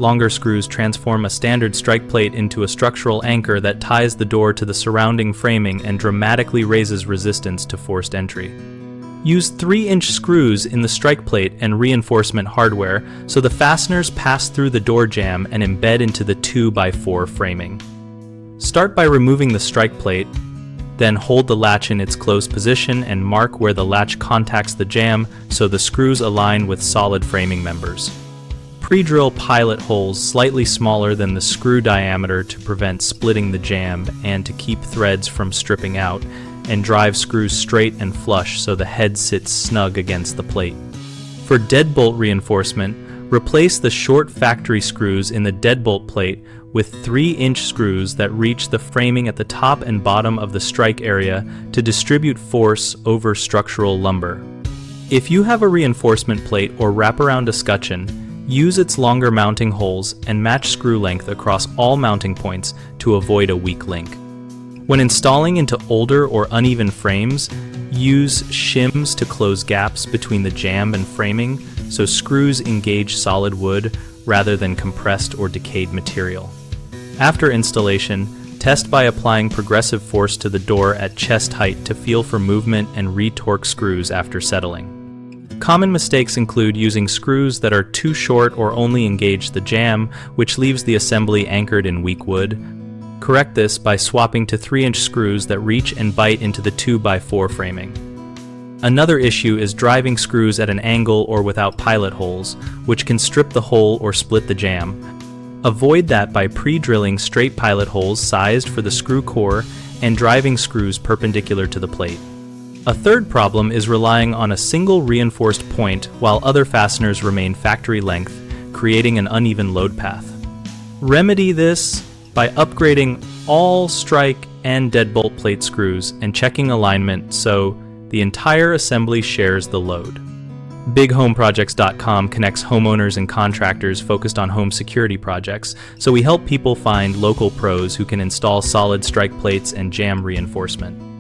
Longer screws transform a standard strike plate into a structural anchor that ties the door to the surrounding framing and dramatically raises resistance to forced entry. Use 3-inch screws in the strike plate and reinforcement hardware so the fasteners pass through the door jamb and embed into the 2x4 framing. Start by removing the strike plate, then hold the latch in its closed position and mark where the latch contacts the jamb so the screws align with solid framing members. Pre-drill pilot holes slightly smaller than the screw diameter to prevent splitting the jamb and to keep threads from stripping out, and drive screws straight and flush so the head sits snug against the plate. For deadbolt reinforcement, replace the short factory screws in the deadbolt plate with 3-inch screws that reach the framing at the top and bottom of the strike area to distribute force over structural lumber. If you have a reinforcement plate or wraparound escutcheon, use its longer mounting holes and match screw length across all mounting points to avoid a weak link. When installing into older or uneven frames, use shims to close gaps between the jamb and framing so screws engage solid wood rather than compressed or decayed material. After installation, test by applying progressive force to the door at chest height to feel for movement and re-torque screws after settling. Common mistakes include using screws that are too short or only engage the jamb, which leaves the assembly anchored in weak wood. Correct this by swapping to 3-inch screws that reach and bite into the 2x4 framing. Another issue is driving screws at an angle or without pilot holes, which can strip the hole or split the jamb. Avoid that by pre-drilling straight pilot holes sized for the screw core and driving screws perpendicular to the plate. A third problem is relying on a single reinforced point while other fasteners remain factory length, creating an uneven load path. Remedy this by upgrading all strike and deadbolt plate screws and checking alignment so the entire assembly shares the load. BigHomeProjects.com connects homeowners and contractors focused on home security projects, so we help people find local pros who can install solid strike plates and jamb reinforcement.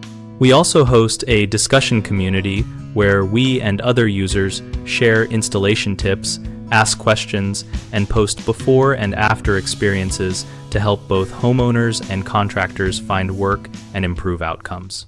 We also host a discussion community where we and other users share installation tips, ask questions, and post before and after experiences to help both homeowners and contractors find work and improve outcomes.